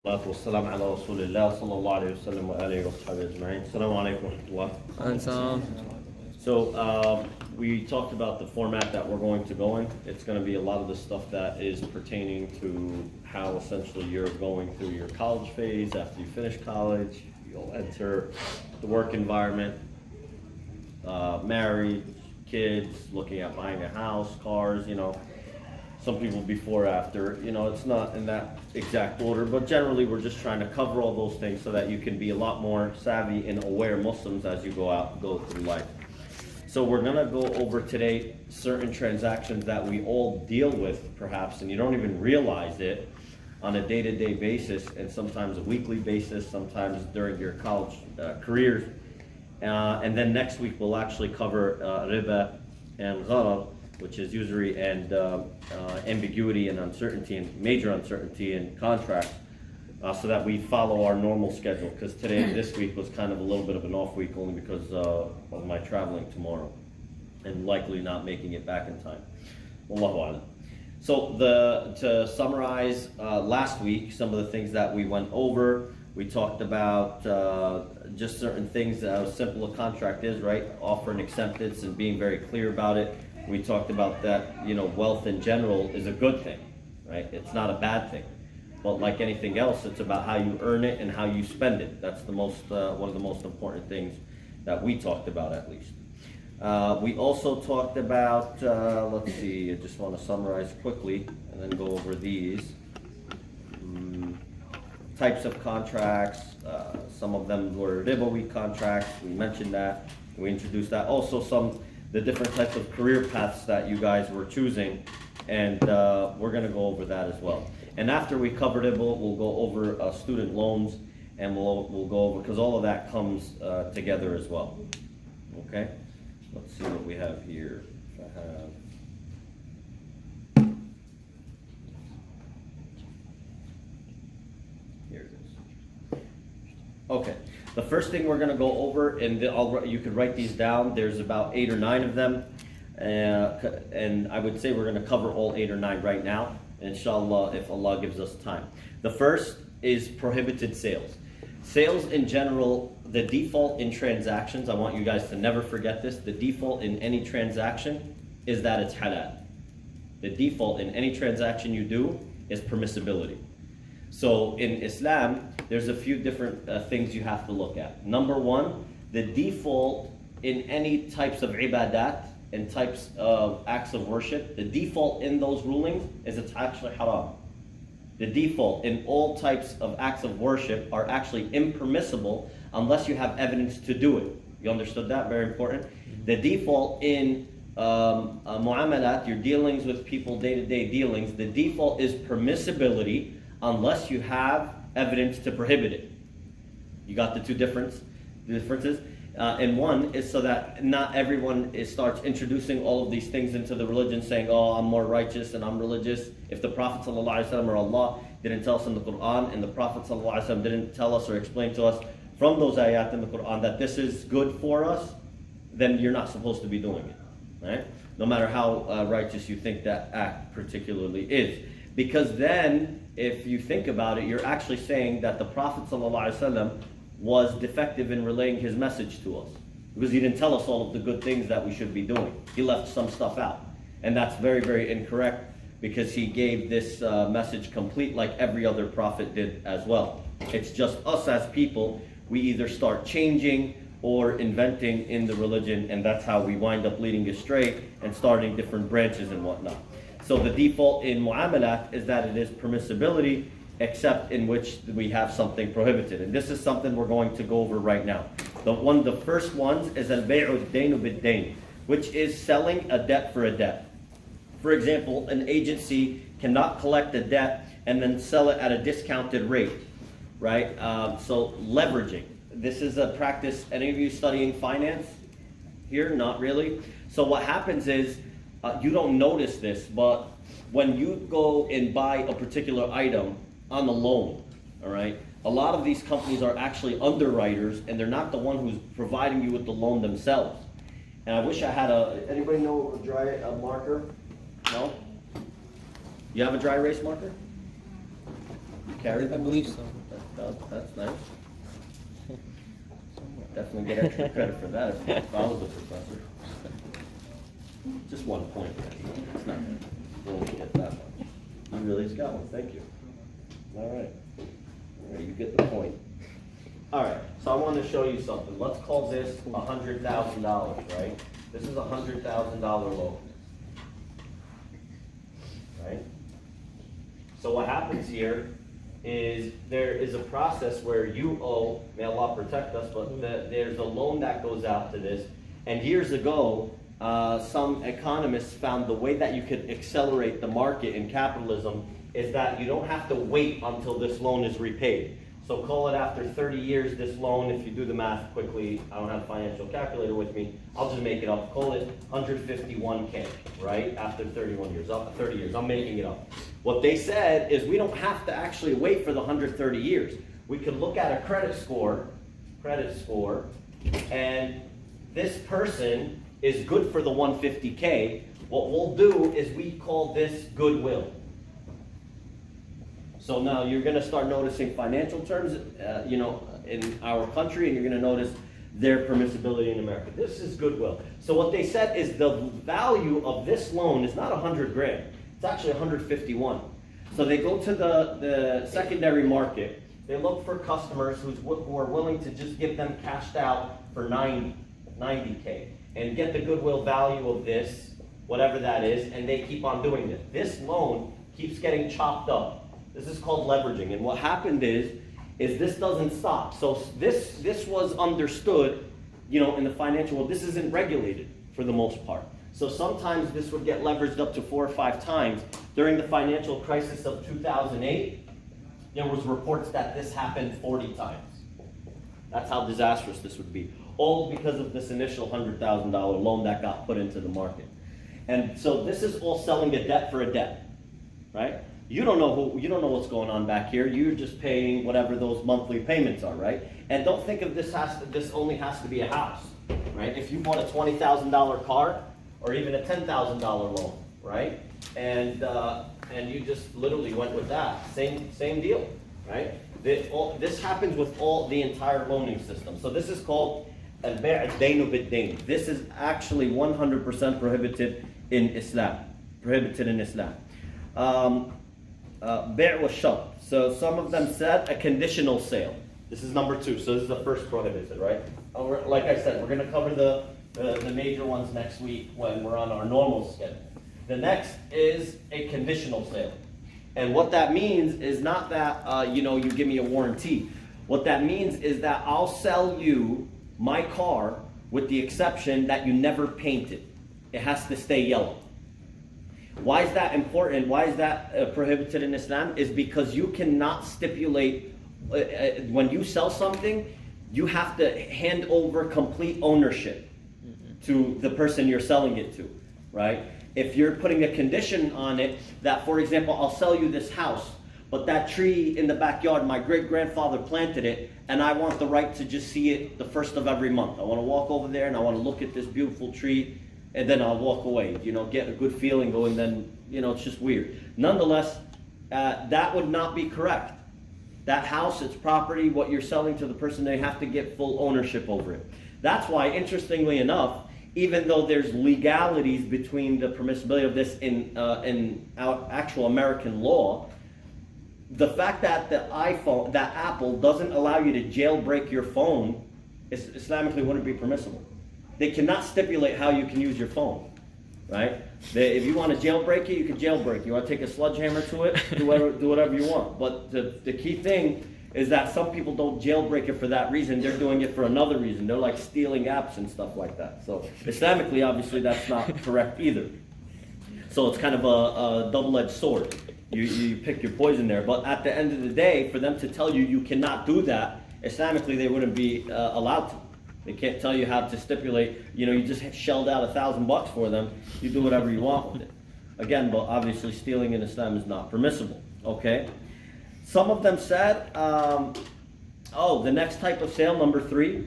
والصلاة والسلام على رسول الله صلى الله عليه وسلم وآله وصحبه أجمعين. Assalamu alaikum wa rahmatullah. And so, So we talked about the format that we're going to go in. It's going to be a lot of the stuff that is pertaining to how essentially you're going through your college phase. After you finish college, you'll enter the work environment, married, kids, looking at buying a house, cars, some people before, after, it's not in that exact order, but generally we're just trying to cover all those things so that you can be a lot more savvy and aware Muslims as you go through life. So we're gonna go over today certain transactions that we all deal with perhaps, and you don't even realize it on a day-to-day basis, and sometimes a weekly basis, sometimes during your college careers. And then next week we'll actually cover riba and gharar, which is usury and ambiguity and uncertainty and major uncertainty in contracts, so that we follow our normal schedule. Because this week was kind of a little bit of an off week only because of my traveling tomorrow and likely not making it back in time. Wallahu a'lam. So to summarize last week, some of the things that we went over, we talked about just certain things, how simple a contract is, right? Offer and acceptance and being very clear about it. We talked about that, wealth in general is a good thing, right? It's not a bad thing. But like anything else, it's about how you earn it and how you spend it. That's the most one of the most important things that we talked about, at least. We also talked about, let's see, I just want to summarize quickly and then go over these. Types of contracts, some of them were ribawi contracts, we mentioned that, we introduced that. Also the different types of career paths that you guys were choosing, and we're going to go over that as well. And after we covered it, we'll go over student loans, and we'll go over, because all of that comes together as well. Okay, let's see what we have here. Here it is. Okay. The first thing we're going to go over, and you could write these down, there's about 8 or 9 of them, and I would say we're going to cover all 8 or 9 right now, inshallah, if Allah gives us time. The first is prohibited sales. Sales in general, the default in transactions, I want you guys to never forget this, the default in any transaction is that it's halal. The default in any transaction you do is permissibility. So in Islam, there's a few different things you have to look at. Number one, the default in any types of ibadat and types of acts of worship, the default in those rulings is it's actually haram. The default in all types of acts of worship are actually impermissible unless you have evidence to do it. You understood that? Very important. The default in muamalat, your dealings with people, day-to-day dealings, the default is permissibility unless you have evidence to prohibit it. You got the differences? And one is so that not everyone starts introducing all of these things into the religion, saying, oh, I'm more righteous and I'm religious. If the Prophet ﷺ or Allah didn't tell us in the Quran, and the Prophet ﷺ didn't tell us or explain to us from those ayat in the Quran that this is good for us, then you're not supposed to be doing it, right? No matter how righteous you think that act particularly is. Because then, if you think about it, you're actually saying that the Prophet ﷺ was defective in relaying his message to us. Because he didn't tell us all of the good things that we should be doing. He left some stuff out. And that's very, very incorrect, because he gave this message complete like every other prophet did as well. It's just us as people, we either start changing or inventing in the religion, and that's how we wind up leading astray and starting different branches and whatnot. So the default in muamalat is that it is permissibility, except in which we have something prohibited. And this is something we're going to go over right now. One of the first ones is al-bay'u ad-dainu bid-dain, which is selling a debt for a debt. For example, an agency cannot collect a debt and then sell it at a discounted rate, right? So leveraging. This is a practice. Any of you studying finance here? Not really. So what happens is, you don't notice this, but when you go and buy a particular item on a loan, all right, a lot of these companies are actually underwriters, and they're not the one who's providing you with the loan themselves. And I wish I had anybody know a dry marker? No? You have a dry erase marker? Carry I them? believe so. That's nice. Definitely get extra credit for that if I was a professor. Just 1 point. It's not going to get that much. You really just got one. Thank you. All right. You get the point. All right. So I want to show you something. Let's call this $100,000, right? This is a $100,000 loan. Right? So what happens here is there is a process where you owe, may Allah protect us, but there's a loan that goes out to this. And years ago, some economists found the way that you could accelerate the market in capitalism is that you don't have to wait until this loan is repaid. So call it after 30 years, this loan, if you do the math quickly, I don't have a financial calculator with me, I'll just make it up, call it 151K, right? After 31 years, 30 years, I'm making it up. What they said is we don't have to actually wait for the 130 years. We could look at a credit score, and this person is good for the 150K. What we'll do is we call this goodwill. So now you're going to start noticing financial terms, in our country, and you're going to notice their permissibility in America. This is goodwill. So what they said is the value of this loan is not 100 grand. It's actually 151. So they go to the secondary market. They look for customers who are willing to just give them cashed out for 90K and get the goodwill value of this, whatever that is, and they keep on doing this. This loan keeps getting chopped up. This is called leveraging. And what happened is this doesn't stop. So this was understood, in the financial world. This isn't regulated for the most part. So sometimes this would get leveraged up to 4 or 5 times. During the financial crisis of 2008, there was reports that this happened 40 times. That's how disastrous this would be. All because of this initial $100,000 loan that got put into the market. And so this is all selling a debt for a debt, right? You don't know what's going on back here. You're just paying whatever those monthly payments are, right? And don't think of this only has to be a house, right? If you bought a $20,000 car or even a $10,000 loan, right? And you just literally went with that. Same deal, right? This happens with the entire loaning system. So this is called al-bay' ad-dayn bid-dayn. This is actually 100% prohibited in Islam. Bay' wa shart. So some of them said a conditional sale. This is number 2. So this is the first prohibited, right? Like I said, we're going to cover the major ones next week when we're on our normal schedule. The next is a conditional sale. And what that means is not that, you give me a warranty. What that means is that I'll sell you my car with the exception that you never paint it. It has to stay yellow. Why is that important? Why is that prohibited in Islam? Is because you cannot stipulate, when you sell something, you have to hand over complete ownership to the person you're selling it to, right? If you're putting a condition on it that, for example, I'll sell you this house, but that tree in the backyard, my great-grandfather planted it, and I want the right to just see it the first of every month. I want to walk over there and I want to look at this beautiful tree, and then I'll walk away, get a good feeling going, then, it's just weird. Nonetheless, that would not be correct. That house, its property, what you're selling to the person, they have to get full ownership over it. That's why, interestingly enough, even though there's legalities between the permissibility of this in actual American law, the fact that that Apple doesn't allow you to jailbreak your phone, Islamically wouldn't be permissible. They cannot stipulate how you can use your phone, right? If you want to jailbreak it, you can jailbreak it. You want to take a sledgehammer to it, do whatever you want. But the key thing is that some people don't jailbreak it for that reason. They're doing it for another reason. They're like stealing apps and stuff like that. So Islamically, obviously, that's not correct either. So it's kind of a double-edged sword. You pick your poison there. But at the end of the day, for them to tell you cannot do that, Islamically, they wouldn't be allowed to. They can't tell you how to stipulate, you just shelled out $1,000 for them. You do whatever you want with it. Again, but obviously stealing in Islam is not permissible, okay? Some of them said, the next type of sale, number 3,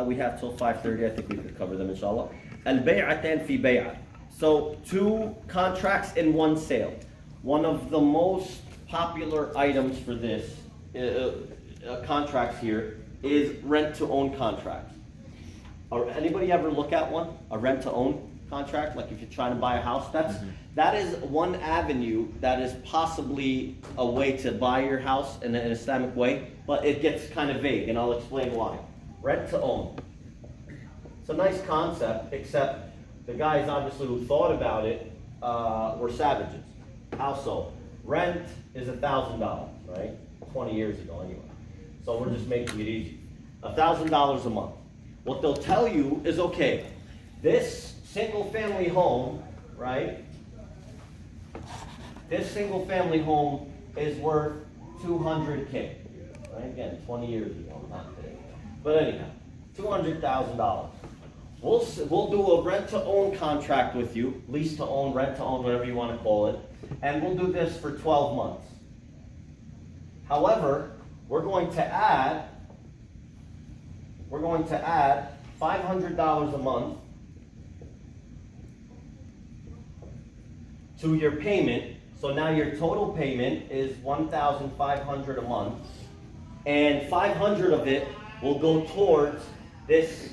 we have till 5:30, I think we could cover them, inshallah. Al-bay'atan fi bay'ah. So 2 contracts in one sale. One of the most popular items for this contracts here is rent-to-own contracts. Or anybody ever look at one? A rent-to-own contract, like if you're trying to buy a house? That is one avenue that is possibly a way to buy your house in an Islamic way, but it gets kind of vague, and I'll explain why. Rent-to-own. It's a nice concept, except the guys obviously who thought about it were savages. How so? Rent is $1,000, right? 20 years ago anyway. So we're just making it easy. $1,000 a month. What they'll tell you is, okay, this single family home, right? This single family home is worth $200K. Right? Again, 20 years ago, not today. But anyhow, $200,000. We'll do a rent-to-own contract with you, lease-to-own, rent-to-own, whatever you want to call it, and we'll do this for 12 months. However, we're going to add $500 a month to your payment. So now your total payment is $1,500 a month, and 500 of it will go towards this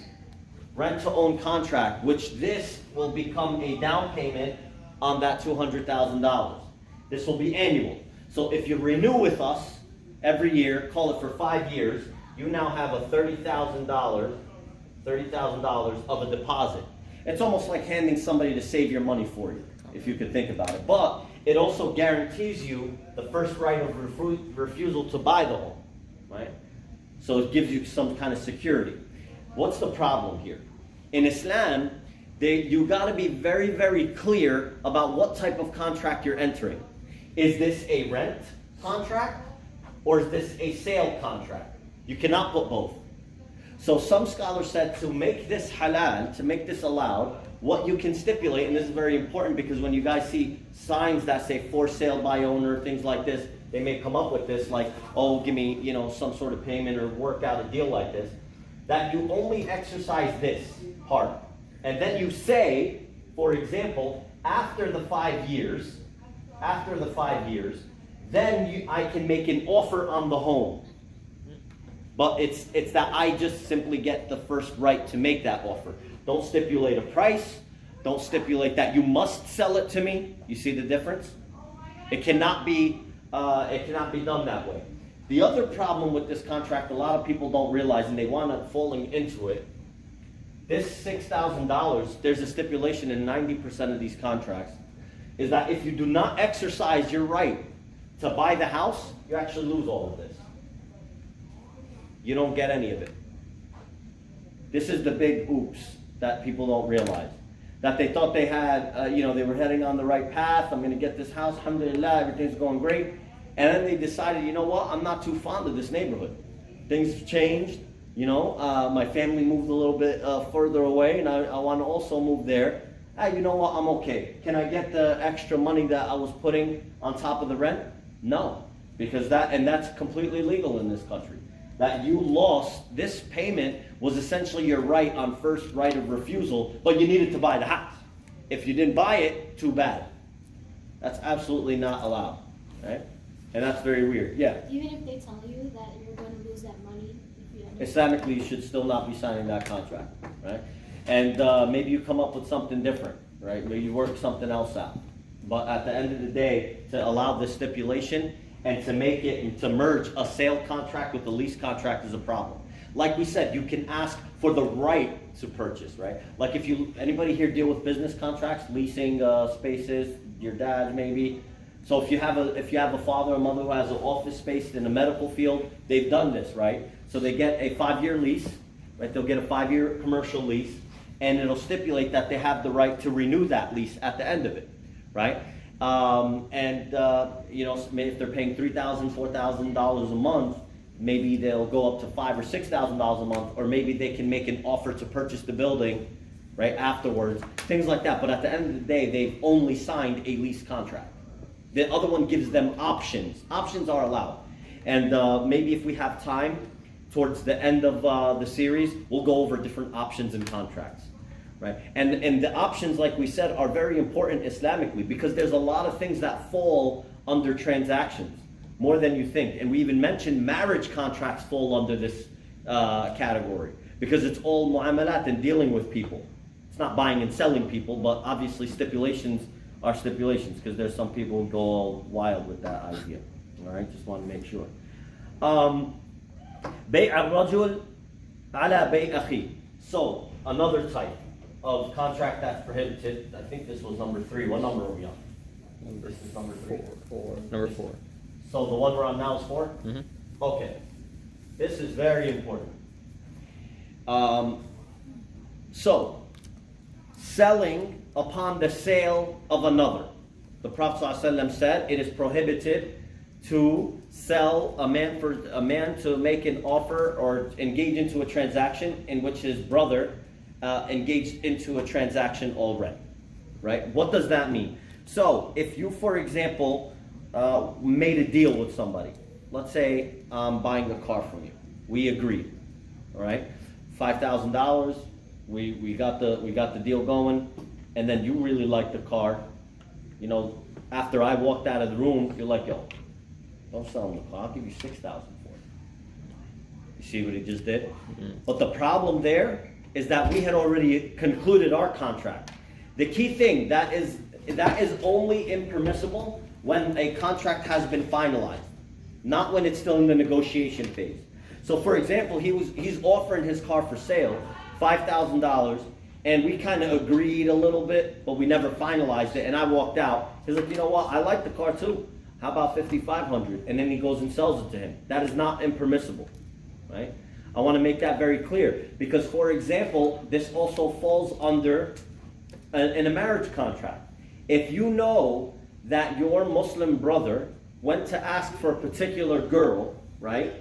rent-to-own contract, which this will become a down payment on that $200,000. This will be annual. So if you renew with us every year, call it for 5 years, you now have a $30,000 of a deposit. It's almost like handing somebody to save your money for you, if you could think about it. But it also guarantees you the first right of refusal to buy the home, right? So it gives you some kind of security. What's the problem here? In Islam, you got to be very, very clear about what type of contract you're entering. Is this a rent contract or is this a sale contract? You cannot put both. So some scholars said to make this halal, to make this allowed, what you can stipulate, and this is very important because when you guys see signs that say for sale by owner, things like this, they may come up with this like, oh, give me, some sort of payment or work out a deal like this. That you only exercise this part. And then you say, for example, after the 5 years, then I can make an offer on the home. But it's that I just simply get the first right to make that offer. Don't stipulate a price. Don't stipulate that you must sell it to me. You see the difference? It cannot be done that way. The other problem with this contract, a lot of people don't realize, and they wind up falling into it. This $6,000, there's a stipulation in 90% of these contracts, is that if you do not exercise your right to buy the house, you actually lose all of this. You don't get any of it. This is the big oops that people don't realize. That they thought they had, they were heading on the right path. I'm going to get this house, alhamdulillah, everything's going great. And then they decided, you know what, I'm not too fond of this neighborhood. Things have changed, my family moved a little bit further away, and I want to also move there. You know what, I'm okay. Can I get the extra money that I was putting on top of the rent? No, because that's completely legal in this country. That you lost, this payment was essentially your right on first right of refusal, but you needed to buy the house. If you didn't buy it, too bad. That's absolutely not allowed, right? And that's very weird, yeah. Even if they tell you that you're going to lose that money, if you Islamically, you should still not be signing that contract, right? And maybe you come up with something different, right? Maybe you work something else out. But at the end of the day, to allow this stipulation and to make it, to merge a sale contract with a lease contract is a problem. Like we said, you can ask for the right to purchase, right? Like anybody here deal with business contracts, leasing spaces, your dad maybe. So if you have a father or mother who has an office space in the medical field, they've done this, right? So they get a 5-year lease, right? They'll get a 5-year commercial lease, and it'll stipulate that they have the right to renew that lease at the end of it, right? If they're paying $3,000, $4,000 a month, maybe they'll go up to $5,000 or $6,000 a month, or maybe they can make an offer to purchase the building, right, afterwards, things like that. But at the end of the day, they've only signed a lease contract. The other one gives them options. Options are allowed. And maybe if we have time, towards the end of the series, we'll go over different options and contracts. Right? And the options, like we said, are very important Islamically because there's a lot of things that fall under transactions. more than you think. And we even mentioned marriage contracts fall under this category because it's all mu'amalat and dealing with people. It's not buying and selling people, but obviously stipulations are stipulations because there's some people who go all wild with that idea. All right, just want to make sure. بيع الرجل على بيع أخيه. So another type of contract that's prohibited. I think this was number 3. What number are we on? This is number 3. Number 4. So the one we're on now is 4? Mm-hmm. Okay. This is very important. So, selling upon the sale of another. The Prophet ﷺ said it is prohibited to sell a man to make an offer or engage into a transaction in which his brother engaged into a transaction already. Right? What does that mean? So, if you, for example, made a deal with somebody, let's say I'm buying a car from you. We agreed. All right? $5,000. We got the deal going, and then you really like the car. You know, after I walked out of the room, you're like, yo, don't sell him the car. I'll give you $6,000 for it. You see what he just did? Mm-hmm. But the problem there is that we had already concluded our contract. The key thing that is only impermissible when a contract has been finalized, not when it's still in the negotiation phase. So, for example, he's offering his car for sale, $5,000, and we kind of agreed a little bit, but we never finalized it. And I walked out. He's like, you know what? I like the car too. How about $5,500? And then he goes and sells it to him. That is not impermissible, right? I want to make that very clear because, for example, this also falls under in a marriage contract. If you know that your Muslim brother went to ask for a particular girl, right?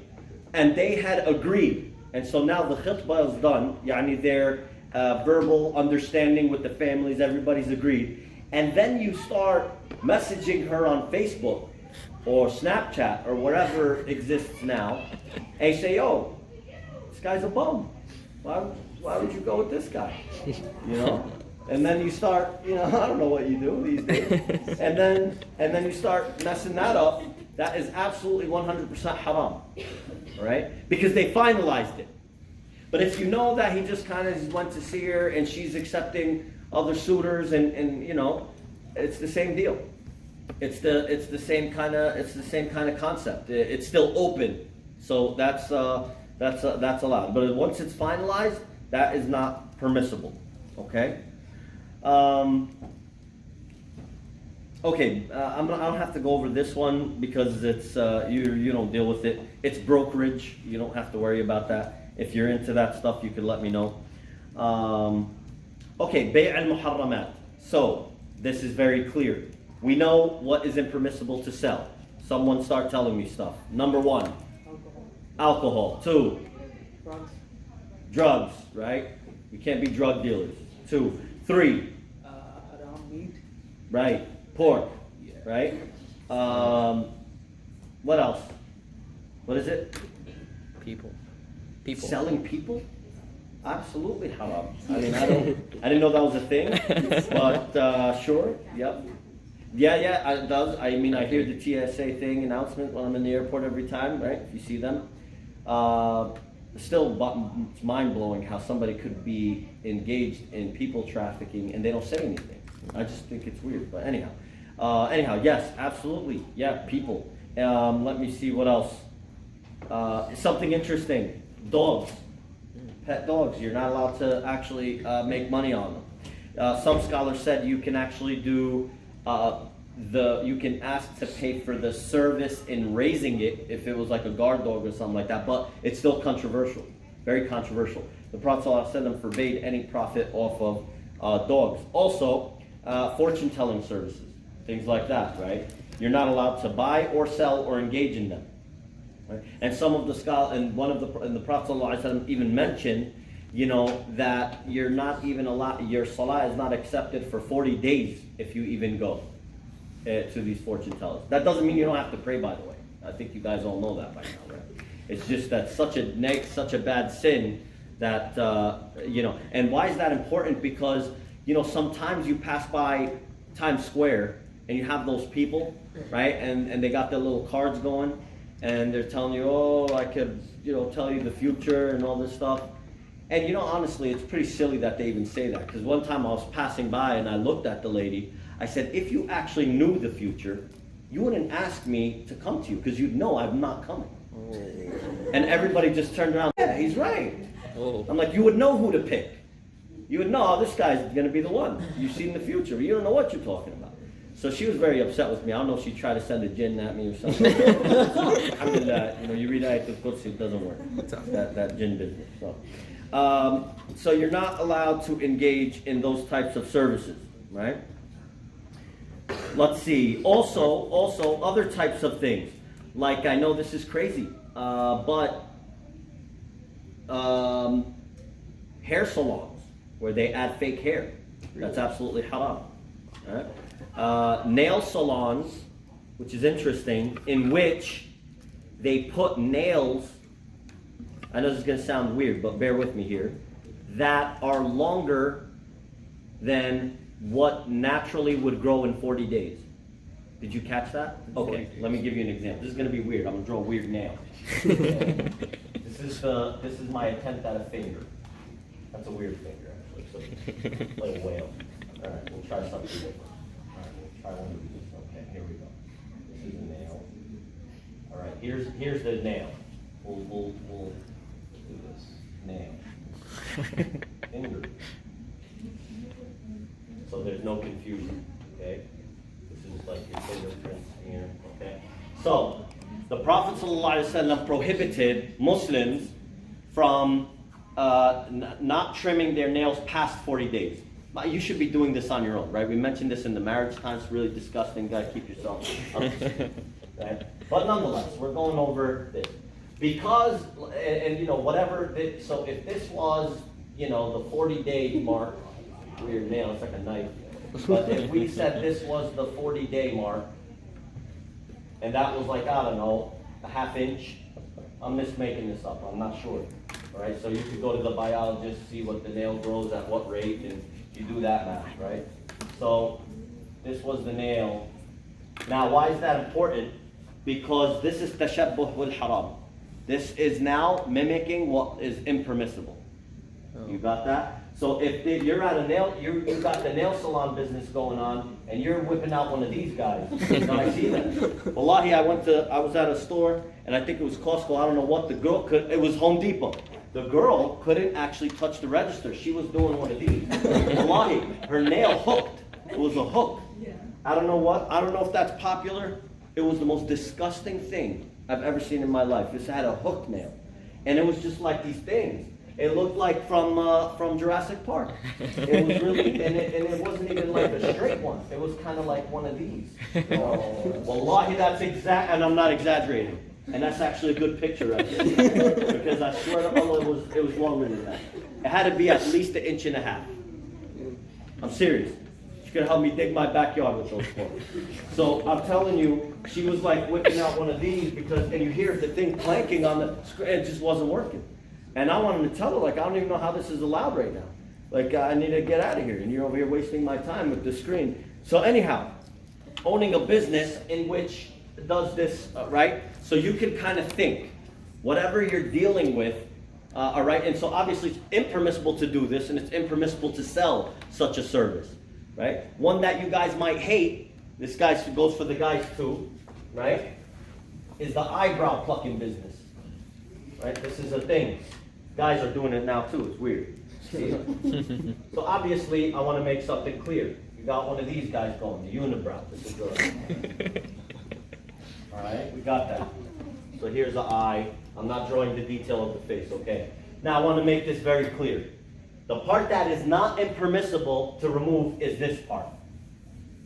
And they had agreed. And so now the khitbah is done. Yani their verbal understanding with the families, everybody's agreed. And then you start messaging her on Facebook or Snapchat or whatever exists now. And you say, yo, this guy's a bum. Why would you go with this guy? You know? And then you start, you know, I don't know what you do these days. And then you start messing that up. That is absolutely 100% haram. Right? Because they finalized it. But if you know that he just kind of went to see her and she's accepting other suitors and you know, it's the same deal. It's the same kind of concept. It's still open. So that's allowed. But once it's finalized, that is not permissible. Okay? Okay, I don't have to go over this one because it's you don't deal with it. It's brokerage. You don't have to worry about that. If you're into that stuff, you can let me know. Okay, bay' al-muharramat. So this is very clear. We know what is impermissible to sell. Someone start telling me stuff. Number 1, alcohol. 2, drugs. Right? We can't be drug dealers. 2, 3. Around meat. Right. Pork, right? What else? What is it? People. Selling people? Absolutely haram. I mean, I didn't know that was a thing, but sure, yep. Yeah, it does. I mean, I hear the TSA thing announcement when I'm in the airport every time, right? If you see them. Still, it's mind-blowing how somebody could be engaged in people trafficking and they don't say anything. I just think it's weird, but anyhow, yes, absolutely, yeah, people. Let me see what else. Something interesting. Dogs, pet dogs. You're not allowed to actually make money on them. Some scholars said you can actually do you can ask to pay for the service in raising it if it was like a guard dog or something like that, but it's still controversial, very controversial. The Prophet ﷺ forbade any profit off of dogs. Also, fortune-telling services, things like that, right? You're not allowed to buy or sell or engage in them. Right? And some of the scholars, and the Prophet ﷺ even mentioned, you know, that you're not even allowed, your salah is not accepted for 40 days if you even go to these fortune tellers. That doesn't mean you don't have to pray, by the way. I think you guys all know that by now, right? It's just that such a bad sin that you know. And why is that important? Because you know, sometimes you pass by Times Square and you have those people, right? And they got their little cards going, and they're telling you, oh, I could, tell you the future and all this stuff. And honestly, it's pretty silly that they even say that. Because one time I was passing by and I looked at the lady. I said, if you actually knew the future, you wouldn't ask me to come to you because you'd know I'm not coming. Oh. And everybody just turned around. Yeah, he's right. Oh. I'm like, you would know who to pick. You would know, oh, this guy's going to be the one. You've seen the future. You don't know what you're talking about. So she was very upset with me. I don't know if she tried to send a jinn at me or something. I mean, you read Ayatul Qudsi, it doesn't work. That jinn business. So you're not allowed to engage in those types of services, right? Let's see. Also other types of things. Like, I know this is crazy, but hair salons where they add fake hair. That's absolutely haram. Right? Nail salons, which is interesting, in which they put nails, I know this is going to sound weird, but bear with me here, that are longer than what naturally would grow in 40 days. Did you catch that? Okay, let me give you an example. This is going to be weird. I'm going to draw a weird nail. This is my attempt at a finger. That's a weird finger, actually. So, like a whale. All right, we'll try something different. All right, we'll try one of these. Okay, here we go. This is a nail. All right, here's the nail. We'll do this. Nail. Finger. So there's no confusion, okay? This is like your fingerprints here, okay? So, the Prophet ﷺ prohibited Muslims from not trimming their nails past 40 days. You should be doing this on your own, right? We mentioned this in the marriage time. It's really disgusting. Gotta keep yourself up to speed, right? But nonetheless, we're going over this. Because, whatever, so if this was, the 40-day mark, weird nail, it's like a knife. But if we said this was the 40-day mark, and that was like, I don't know, a half inch, I'm just making this up, I'm not sure. All right, so you could go to the biologist, see what the nail grows at what rate, and you do that math, right? So this was the nail. Now, why is that important? Because this is tashabbuh wal haram. This is now mimicking what is impermissible. You got that? So if you're at a nail, you got the nail salon business going on, and you're whipping out one of these guys. I see that. Wallahi, I was at a store, and I think it was Costco. I don't know what the girl could. It was Home Depot. The girl couldn't actually touch the register. She was doing one of these. Wallahi, her nail hooked. It was a hook. I don't know if that's popular. It was the most disgusting thing I've ever seen in my life. This had a hooked nail, and it was just like these things. It looked like from Jurassic Park. It was really, and it wasn't even like a straight one. It was kind of like one of these. Wallahi, that's exact, and I'm not exaggerating. And that's actually a good picture right there. Because I swear to Allah, it was longer than that. It had to be at least 1.5 inches. I'm serious. She could help me dig my backyard with those forks. So I'm telling you, she was like whipping out one of these and you hear the thing clanking on the screen. It just wasn't working. And I wanted to tell her, like, I don't even know how this is allowed right now. Like, I need to get out of here. And you're over here wasting my time with the screen. So anyhow, owning a business in which does this, right? So you can kind of think, whatever you're dealing with, all right? And so obviously it's impermissible to do this, and it's impermissible to sell such a service, right? One that you guys might hate, this guy goes for the guys too, right? Is the eyebrow plucking business, right? This is a thing. Guys are doing it now too. It's weird. See? So obviously, I want to make something clear. You got one of these guys going, the unibrow. This is good. All right, we got that. So here's the eye. I'm not drawing the detail of the face, okay? Now I want to make this very clear. The part that is not impermissible to remove is this part.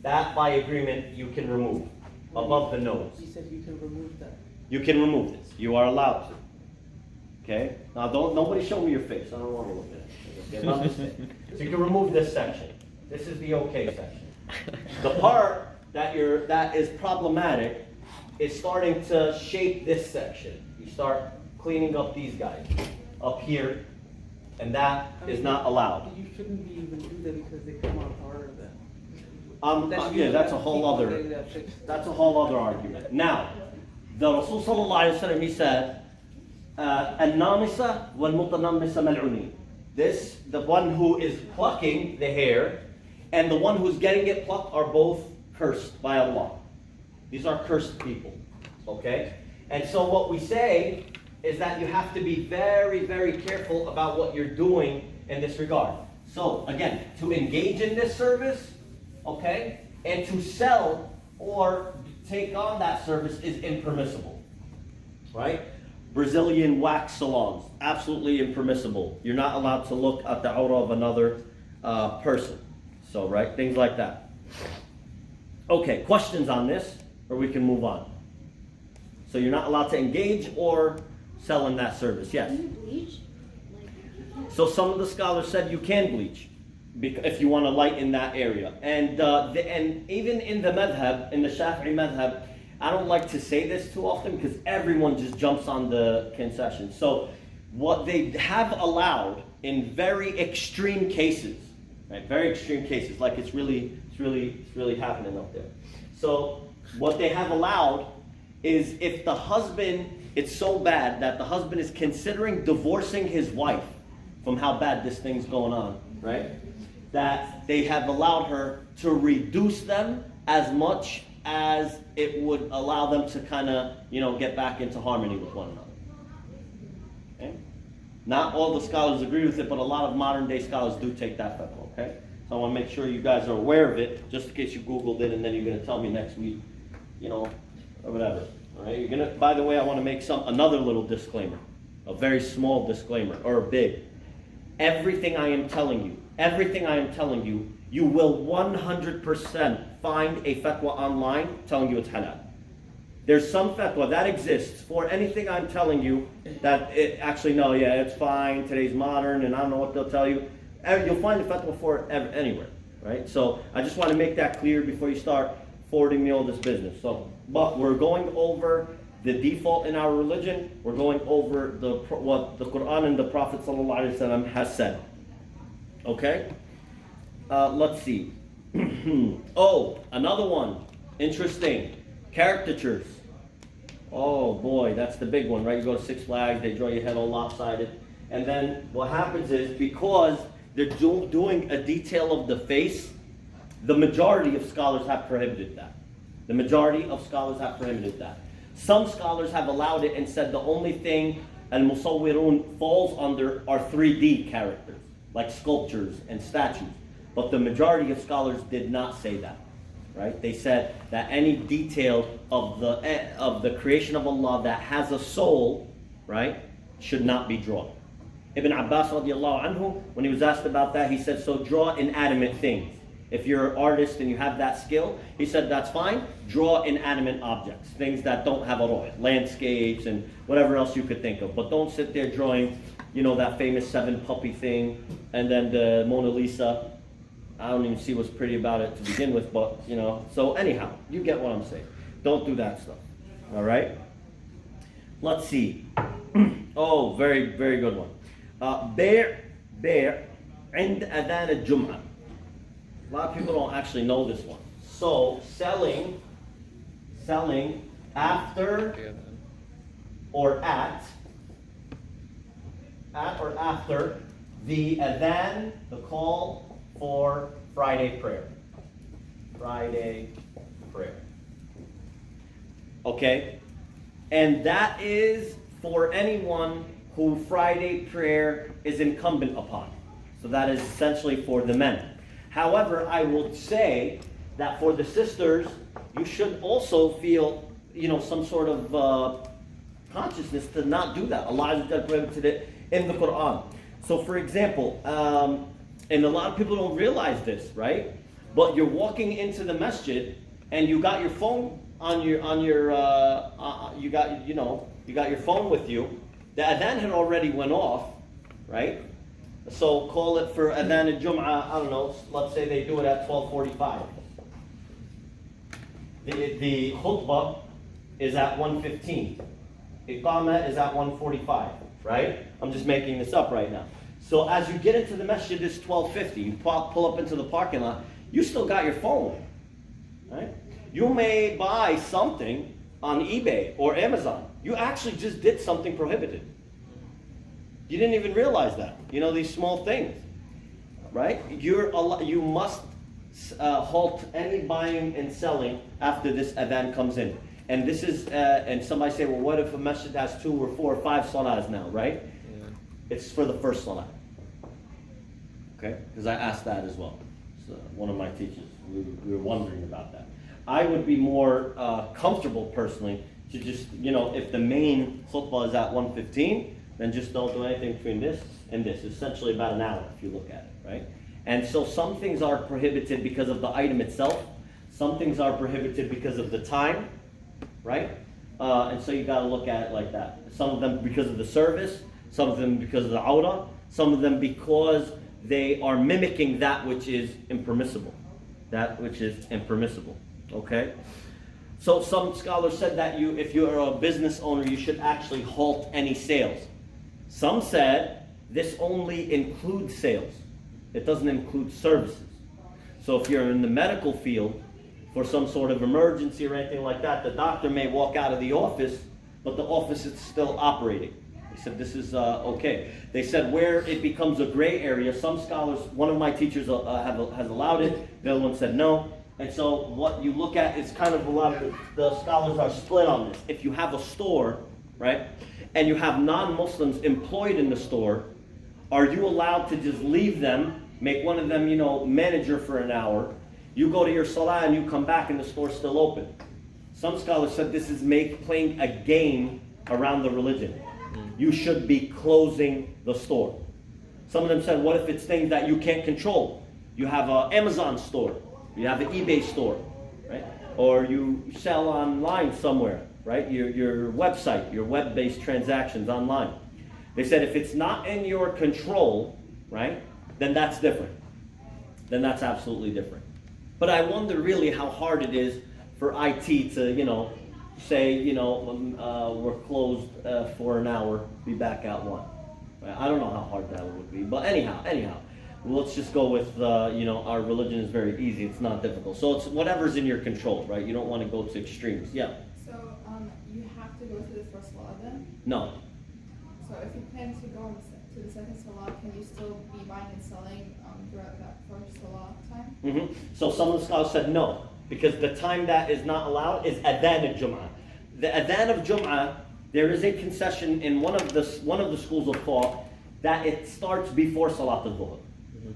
That, by agreement, you can remove above the nose. He said you can remove that. You can remove this. You are allowed to. Okay? Now, nobody show me your face. I don't want to look at it. Okay, not this thing. So you can remove this section. This is the okay section. The part that is problematic is starting to shape this section. You start cleaning up these guys up here, and that is not allowed. You shouldn't be even do that because they come out harder then. Yeah, that's a whole other argument. Now, the Rasul sallallahu alaihi wasallam, he said, "An-namisa wal-mutanammisa mal'unin." This, the one who is plucking the hair, and the one who's getting it plucked are both cursed by Allah. These are cursed people. Okay? And so what we say is that you have to be very, very careful about what you're doing in this regard. So, again, to engage in this service, okay, and to sell or take on that service is impermissible, right? Brazilian wax salons, absolutely impermissible. You're not allowed to look at the aura of another person. So, right, things like that. Okay, questions on this, or we can move on. So you're not allowed to engage or sell in that service. Yes? Can you bleach? So some of the scholars said you can bleach if you want to lighten that area. And even in the madhab, in the Shafi'i madhab, I don't like to say this too often because everyone just jumps on the concession. So what they have allowed in very extreme cases, right? Very extreme cases, like it's really happening up there. So what they have allowed is if the husband, it's so bad that the husband is considering divorcing his wife from how bad this thing's going on, right? That they have allowed her to reduce them as much as it would allow them to kind of, get back into harmony with one another. Okay? Not all the scholars agree with it, but a lot of modern day scholars do take that fatwa, okay? So I want to make sure you guys are aware of it, just in case you Googled it and then you're going to tell me next week, or whatever. All right? You're gonna. By the way, I want to make another little disclaimer, a very small disclaimer, or a big. Everything I am telling you, you will 100% find a fatwa online telling you it's halal. There's some fatwa that exists for anything I'm telling you that it's fine, today's modern, and I don't know what they'll tell you. You'll find a fatwa for it anywhere, right? So I just want to make that clear before you start forwarding me all this business. But we're going over the default in our religion. We're going over what the Quran and the Prophet ﷺ has said. Okay? Let's see. Oh, another one. Interesting. Caricatures. Oh boy, that's the big one, right? You go to Six Flags, they draw your head all lopsided. And then what happens is, because they're doing a detail of the face, the majority of scholars have prohibited that. Some scholars have allowed it and said the only thing al-musawwirun falls under are 3D characters, like sculptures and statues. But the majority of scholars did not say that, right? They said that any detail of the creation of Allah that has a soul, right, should not be drawn. Ibn Abbas radiallahu anhu, when he was asked about that, he said, so draw inanimate things. If you're an artist and you have that skill, he said, that's fine. Draw inanimate objects, things that don't have a ruh, landscapes and whatever else you could think of. But don't sit there drawing, that famous 7 puppy thing, and then the Mona Lisa. I don't even see what's pretty about it to begin with, but, So anyhow, you get what I'm saying. Don't do that stuff. All right? Let's see. Oh, very, very good one. Bear عند أذان الجمعة. A lot of people don't actually know this one. So, selling after or at or after the adhan, the call for Friday prayer. Okay? And that is for anyone who Friday prayer is incumbent upon. So that is essentially for the men. However, I will say that for the sisters, you should also feel, some sort of consciousness to not do that. Allah has prohibited it in the Quran. So, for example, and a lot of people don't realize this, right? But you're walking into the masjid and you got your phone you got your phone with you. The adhan had already went off, right? So call it for adhan al-Jum'ah, I don't know, let's say they do it at 12:45. The khutbah is at 1:15. Iqamah is at 1:45, right? I'm just making this up right now. So as you get into the masjid, it's 12:50. You pull up into the parking lot, you still got your phone. right? You may buy something on eBay or Amazon. You actually just did something prohibited. You didn't even realize that. You know, these small things, right? You must halt any buying and selling after this adhan comes in. And this is, and somebody say, well, what if a masjid has 2 or 4 or 5 salahs now, right? Yeah. It's for the first salah. Okay? Because I asked that as well. So one of my teachers, we were wondering about that. I would be more comfortable personally to just, you know, if the main khutbah is at 1:15, then just don't do anything between this and this. Essentially about an hour if you look at it, right? And so some things are prohibited because of the item itself. Some things are prohibited because of the time, right? And so you got to look at it like that. Some of them because of the service, some of them because of the aura, some of them because they are mimicking that which is impermissible. That which is impermissible, okay? So some scholars said that if you're a business owner, you should actually halt any sales. Some said this only includes sales. It doesn't include services. So if you're in the medical field, for some sort of emergency or anything like that, the doctor may walk out of the office, but the office is still operating. They said this is okay. They said where it becomes a gray area, some scholars, one of my teachers has allowed it, the other one said no. And so what you look at is kind of a lot of the scholars are split on this. If you have a store, right, and you have non-Muslims employed in the store, are you allowed to just leave them, make one of them, you know, manager for an hour, you go to your salah and you come back and the store's still open? Some scholars said this is playing a game around the religion. You should be closing the store. Some of them said, what if it's things that you can't control? You have an Amazon store, you have an eBay store, right? Or you sell online somewhere, right? Your website, your web-based transactions online. They said if it's not in your control, right, then that's different. Then that's absolutely different. But I wonder really how hard it is for IT to, you know, say, you know, we're closed for an hour, be back at 1. Right? I don't know how hard that would be. But anyhow, let's just go with, you know, our religion is very easy. It's not difficult. So it's whatever's in your control, right? You don't want to go to extremes. Yeah? So you have to go to the first salah then? No. So if you plan to go to the second salah, can you still be buying and selling throughout that first salah time? So some of the scholars said no, because the time that is not allowed is adhan al-Jum'ah. The adhan of Jum'ah, there is a concession in one of the schools of thought that it starts before Salat al-Dhuhr.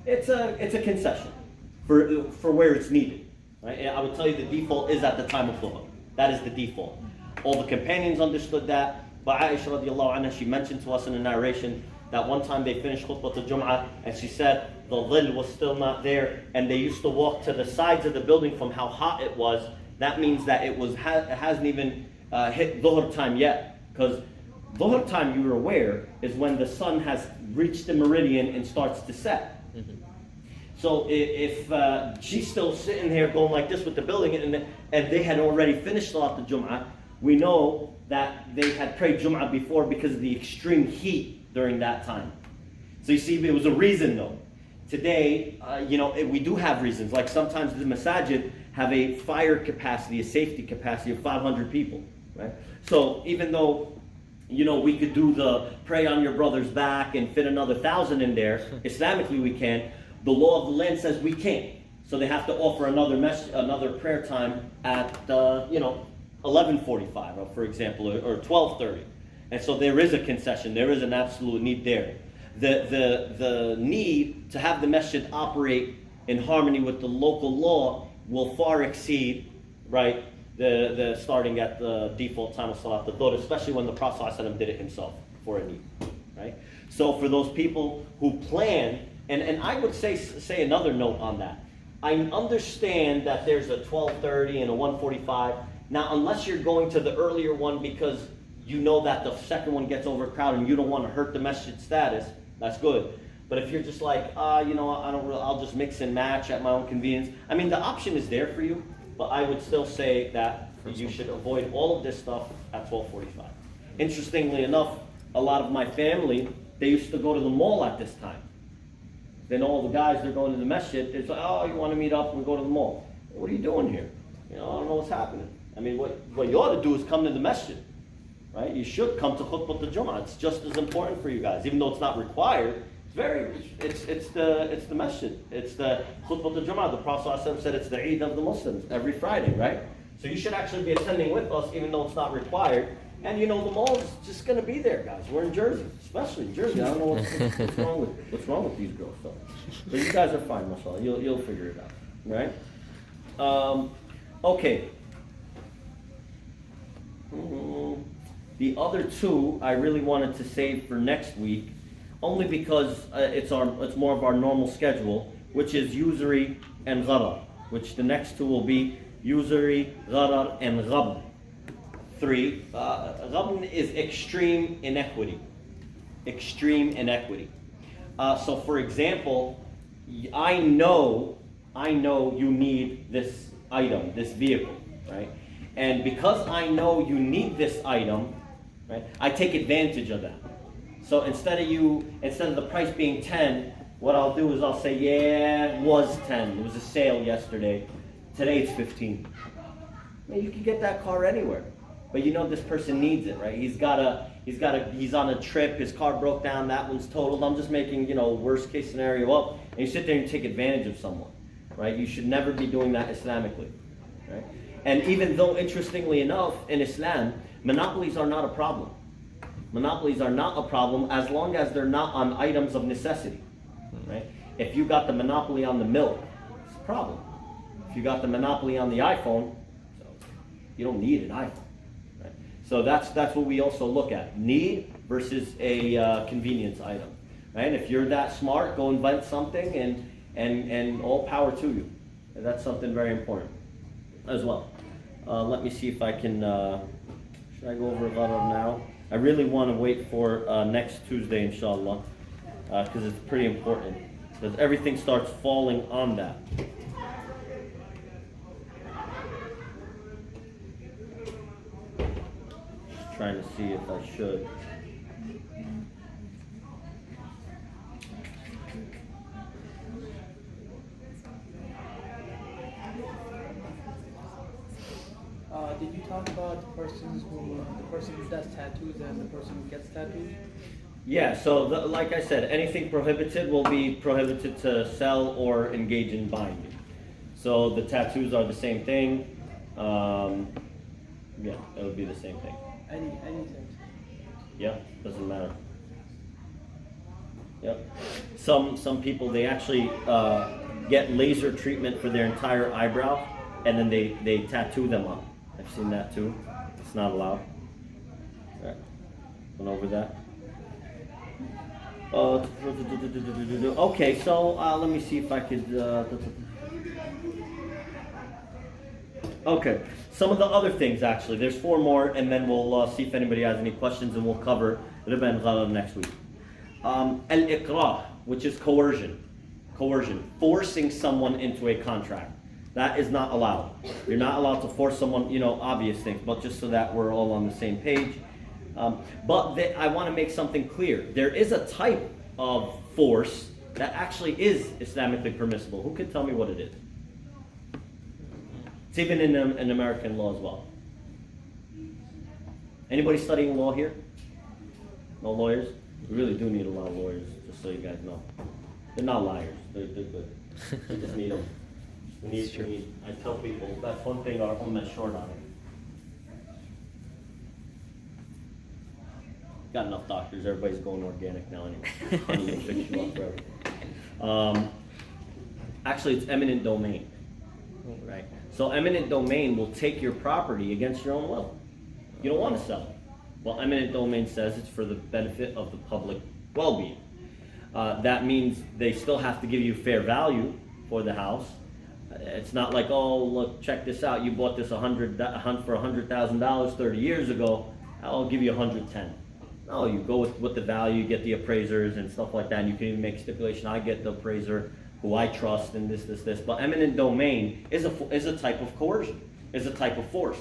It's a concession for where it's needed. Right? I would tell you the default is at the time of Dhuhr. That is the default. All the companions understood that. But Aisha radiallahu anha, she mentioned to us in a narration that one time they finished khutbah al-Jum'ah and she said the dhil was still not there and they used to walk to the sides of the building from how hot it was. That means that it hasn't even hit dhuhr time yet, because dhuhr time, you're aware, is when the sun has reached the meridian and starts to set. So if she's still sitting there going like this with the building and they had already finished Salat al-Jum'ah, we know that they had prayed Jum'ah before because of the extreme heat during that time. So you see, it was a reason though. Today, you know, we do have reasons. Like sometimes the masajid have a fire capacity, a safety capacity of 500 people, right? So even though, you know, we could do the pray on your brother's back and fit another 1,000 in there, Islamically we can, the law of the land says we can't. So they have to offer another prayer time at, you know, 11:45, for example, or 12:30. And so there is a concession, there is an absolute need there. The need to have the masjid operate in harmony with the local law will far exceed, right, the starting at the default time of Salat al-Dhuhr, especially when the Prophet ﷺ did it himself for a need, right? So for those people who plan, and I would say another note on that. I understand that there's a 12:30 and a 1:45. Now, unless you're going to the earlier one because you know that the second one gets overcrowded and you don't want to hurt the masjid status, that's good. But if you're just like, you know, I'll just mix and match at my own convenience. I mean, the option is there for you, but I would still say that you should avoid all of this stuff at 12:45. Interestingly enough, a lot of my family, they used to go to the mall at this time. Then all the guys, they're going to the masjid. It's like, oh, you want to meet up and go to the mall. What are you doing here? I don't know what's happening. I mean, what you ought to do is come to the masjid, right? You should come to khutbah al-Jum'ah. It's just as important for you guys, even though it's not required. It's the masjid. It's the khutbah al-Jum'ah. The Prophet ﷺ said it's the Eid of the Muslims every Friday, right? So you should actually be attending with us, even though it's not required. And the mall's just gonna be there, guys. We're in Jersey, especially in Jersey. I don't know what's wrong with these girls, so. But you guys are fine, mashallah. You'll figure it out, right? Okay. The other two I really wanted to save for next week, only because it's more of our normal schedule, which is usury and gharar, which the next two will be usury, gharar, and ghabn. 3. Ghabn is extreme inequity. Extreme inequity. So for example, I know you need this item, this vehicle, right? And because I know you need this item, right, I take advantage of that. So instead of the price being 10, what I'll do is I'll say, yeah, it was 10. It was a sale yesterday. Today it's 15. Man, you can get that car anywhere. But this person needs it, right? He's on a trip, his car broke down, that one's totaled. I'm just making, worst case scenario up. And you sit there and take advantage of someone, right? You should never be doing that Islamically, right? And even though, interestingly enough, in Islam, monopolies are not a problem. Monopolies are not a problem as long as they're not on items of necessity, right? If you got the monopoly on the milk, it's a problem. If you got the monopoly on the iPhone, you don't need an iPhone. So that's what we also look at, need versus a convenience item, right? And if you're that smart, go invent something and all power to you. And that's something very important as well. Let me see if I can, should I go over Gharar now? I really want to wait for next Tuesday, inshallah, because it's pretty important, because everything starts falling on that. Trying to see if I should. Did you talk about the person who does tattoos and the person who gets tattoos? Yeah, so like I said, anything prohibited will be prohibited to sell or engage in buying. So the tattoos are the same thing. Yeah, it would be the same thing. Anything. Yeah, doesn't matter. Yep. Some people, they actually get laser treatment for their entire eyebrow, and then they tattoo them up. I've seen that too. It's not allowed. Right. Went over that. Okay, so let me see if I could. Okay, some of the other things actually. There's 4 more, and then we'll see if anybody has any questions, and we'll cover riba and gharar next week. Al-ikrah, which is coercion, forcing someone into a contract. That is not allowed. You're not allowed to force someone, obvious things, but just so that we're all on the same page. But I want to make something clear. There is a type of force that actually is Islamically permissible. Who can tell me what it is? It's even in American law as well. Anybody studying law here? No lawyers? We really do need a lot of lawyers, just so you guys know. They're not liars. They're good. We just need them. We need, I tell people, that's one thing our ummah is short on it. Got enough doctors. Everybody's going organic now anyway. Honey will fix you up forever. Actually, it's eminent domain. Right? So eminent domain will take your property against your own will. You don't want to sell it. Well, eminent domain says it's for the benefit of the public well-being. That means they still have to give you fair value for the house. It's not like, oh, look, check this out. You bought this for $100,000 30 years ago. I'll give you $110,000. No, you go with the value. You get the appraisers and stuff like that. And you can even make stipulation. I get the appraiser who I trust, and this. But eminent domain is a type of coercion, is a type of force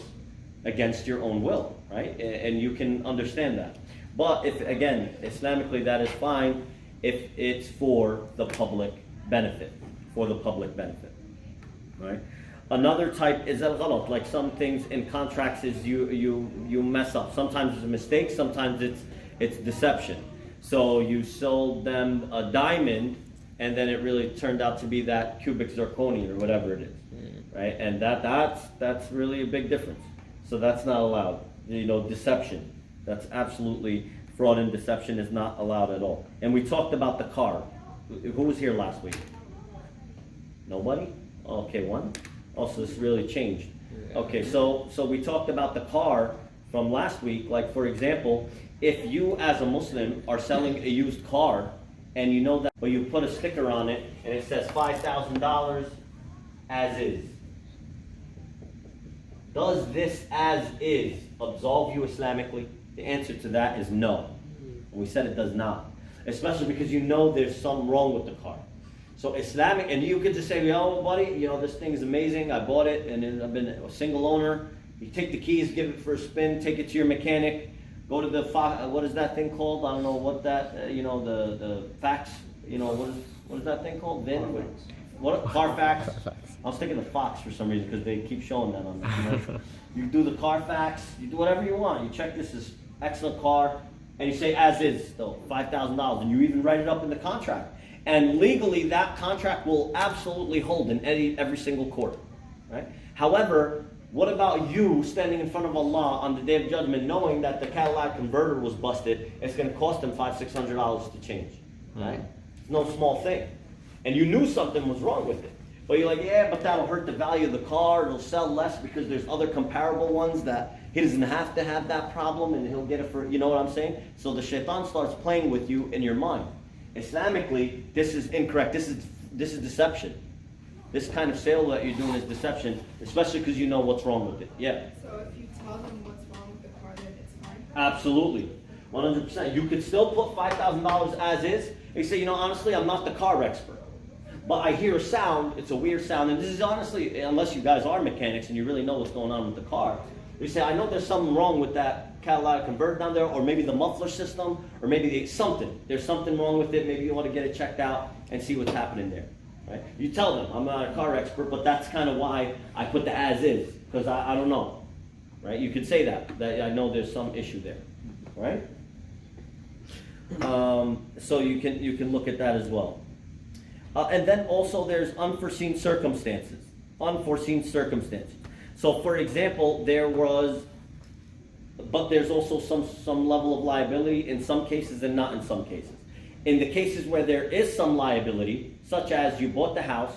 against your own will, right? And you can understand that. But if, again, Islamically that is fine if it's for the public benefit, right? Another type is al-ghalat, like some things in contracts is you mess up. Sometimes it's a mistake, sometimes it's deception. So you sold them a diamond, and then it really turned out to be that cubic zirconia or whatever it is, right? And that's really a big difference. So that's not allowed. Deception. That's absolutely, fraud and deception is not allowed at all. And we talked about the car. Who was here last week? Nobody? Okay, one. Also, this really changed. Okay, so we talked about the car from last week. Like, for example, if you as a Muslim are selling a used car and you know that, but you put a sticker on it and it says $5,000 as is. Does this as is absolve you Islamically? The answer to that is no. And we said it does not. Especially because you know there's something wrong with the car. So Islamic, and you could just say, buddy, this thing is amazing. I bought it and I've been a single owner. You take the keys, give it for a spin, take it to your mechanic, go to the, what is that thing called? I don't know what that, the fax, what is that thing called? VIN? What? Carfax? I was thinking of Fox for some reason because they keep showing that on the commercial. You do the Carfax, you do whatever you want. You check this is excellent car, and you say as is, though, $5,000, and you even write it up in the contract. And legally, that contract will absolutely hold in every single court, right? However, what about you standing in front of Allah on the Day of Judgment, knowing that the catalytic converter was busted? It's going to cost them $500-600 to change, right? It's no small thing, and you knew something was wrong with it, but you're like, yeah, but that'll hurt the value of the car. It'll sell less because there's other comparable ones that he doesn't have to have that problem, and he'll get it for. You know what I'm saying? So the shaitan starts playing with you in your mind. Islamically, this is incorrect. This is deception. This kind of sale that you're doing is deception, especially because you know what's wrong with it. Yeah. So if you tell them what's wrong with the car, then it's fine? Absolutely. 100%. You could still put $5,000 as is. You say, honestly, I'm not the car expert, but I hear a sound. It's a weird sound. And this is honestly, unless you guys are mechanics and you really know what's going on with the car, you say, I know there's something wrong with that catalytic converter down there, or maybe the muffler system, or maybe something. There's something wrong with it. Maybe you want to get it checked out and see what's happening there. Right? You tell them, I'm not a car expert, but that's kind of why I put the as is, because I don't know. Right? You could say that I know there's some issue there. Right? So you can look at that as well. And then also there's unforeseen circumstances. Unforeseen circumstances. So for example, but there's also some level of liability in some cases and not in some cases. In the cases where there is some liability, such as you bought the house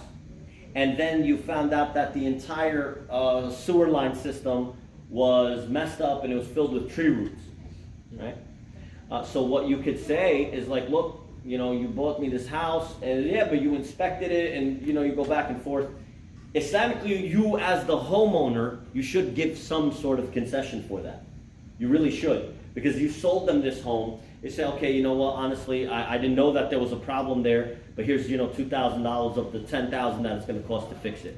and then you found out that the entire sewer line system was messed up and it was filled with tree roots, right? So what you could say is like, look, you bought me this house, and yeah, but you inspected it, and you go back and forth. Islamically, you as the homeowner, you should give some sort of concession for that. You really should, because you sold them this home. They say, okay, you know what? Honestly, I didn't know that there was a problem there, but here's $2,000 of the $10,000 that it's going to cost to fix it.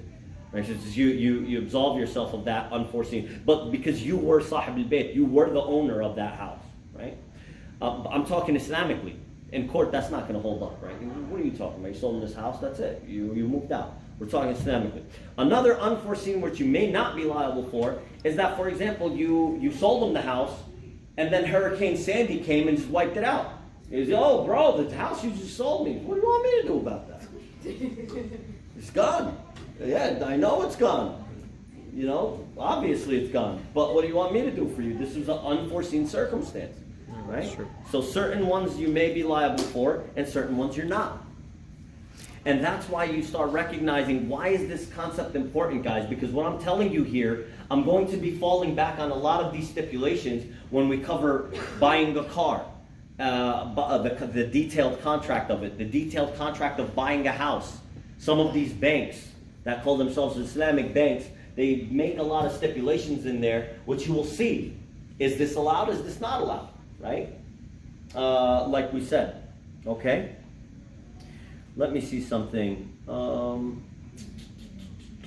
Right? So you absolve yourself of that unforeseen, but because you were Sahib al-Bayt, you were the owner of that house, right? I'm talking Islamically. In court, that's not going to hold up, right? What are you talking about? You sold them this house, that's it. You moved out. We're talking Islamically. Another unforeseen which you may not be liable for is that, for example, you sold them the house, and then Hurricane Sandy came and just wiped it out. You say, oh, bro, the house you just sold me. What do you want me to do about that? It's gone. Yeah, I know it's gone. Obviously it's gone. But what do you want me to do for you? This was an unforeseen circumstance, right? Sure. So certain ones you may be liable for, and certain ones you're not. And that's why you start recognizing, why is this concept important, guys? Because what I'm telling you here, I'm going to be falling back on a lot of these stipulations when we cover buying a car, the detailed contract of it, the detailed contract of buying a house. Some of these banks that call themselves Islamic banks, they make a lot of stipulations in there, which you will see. Is this allowed? Is this not allowed? Right? Like we said. Okay? Let me see something.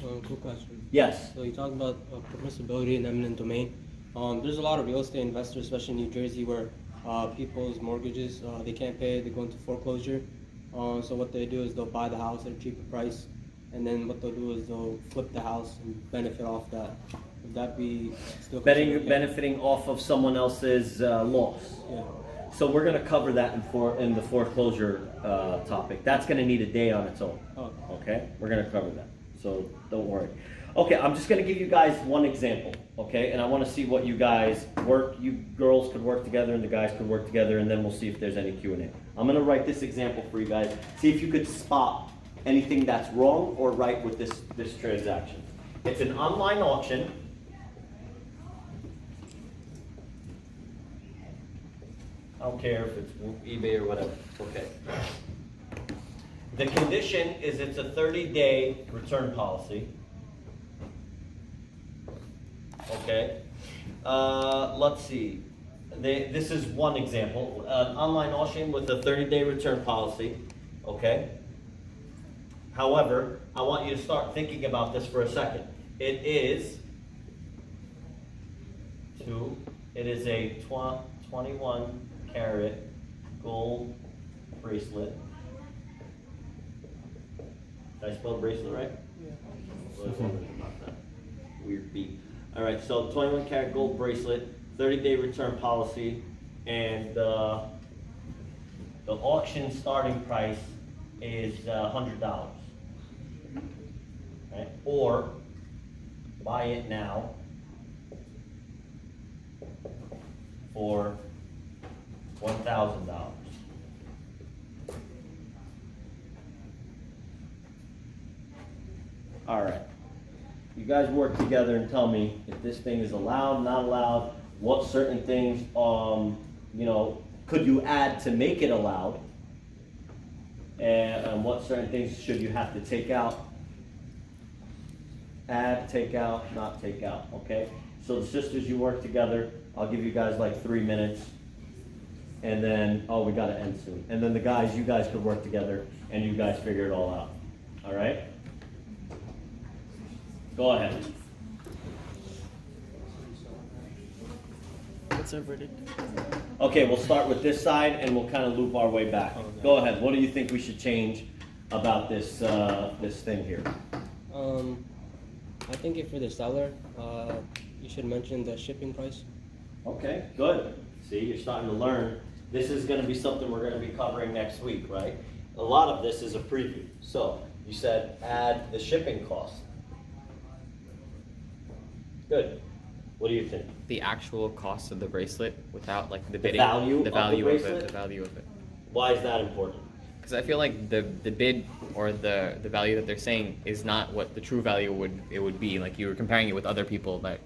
Quick question. Yes. So you talked about permissibility and eminent domain. There's a lot of real estate investors, especially in New Jersey, where people's mortgages, they can't pay, they go into foreclosure. So what they do is they'll buy the house at a cheaper price, and then what they'll do is they'll flip the house and benefit off that. Would that be still Betting, considered okay? benefiting off of someone else's loss. Yeah. So we're gonna cover that in the foreclosure topic. That's gonna need a day on its own. Oh, Okay, we're gonna cover that, so don't worry. Okay, I'm just gonna give you guys one example, okay? And I wanna see what you guys you girls could work together and the guys could work together, and then we'll see if there's any Q&A. I'm gonna write this example for you guys. See if you could spot anything that's wrong or right with this transaction. It's an online auction. I don't care if it's eBay or whatever, okay. The condition is it's a 30-day return policy. Okay. Let's see. This is one example. An online auction with a 30-day return policy. Okay. However, I want you to start thinking about this for a second. It is a 21 carat gold bracelet. Did I spell bracelet right? Yeah. Weird beat. All right, so 21 karat gold bracelet, 30-day return policy, and the auction starting price is $100. Right? Or buy it now for $1,000. All right. You guys work together and tell me if this thing is allowed, not allowed, what certain things, could you add to make it allowed, and what certain things should you have to take out, add, take out, not take out, okay? So the sisters, you work together. I'll give you guys like 3 minutes, and then, we gotta end soon. And then the guys, you guys could work together, and you guys figure it all out, all right? Go ahead. What's our verdict? Okay, we'll start with this side and we'll kind of loop our way back. Go ahead. What do you think we should change about this this thing here? I think if for the seller, you should mention the shipping price. Okay, good. See, you're starting to learn. This is going to be something we're going to be covering next week, right? A lot of this is a preview. So you said add the shipping cost. Good. What do you think? The actual cost of the bracelet without like the bidding. value of the the value bracelet? The value of it. Why is that important? Because I feel like the bid or the value that they're saying is not what the true value would be. Like you were comparing it with other people but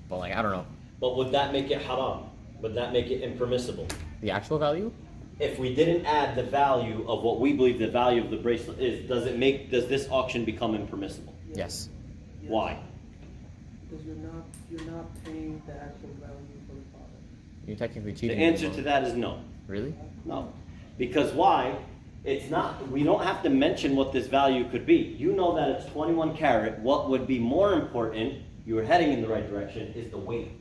like I don't know. But would that make it haram? Would that make it impermissible? The actual value? If we didn't add the value of what we believe the value of the bracelet is, does this auction become impermissible? Yes. Why? Because you're not paying the actual value for the product. You're technically The cheating. answer to that is no. Really? No. Because why? It's not, we don't have to mention what this value could be. You know that it's 21 karat. What would be more important, you were heading in the right direction, is the weight.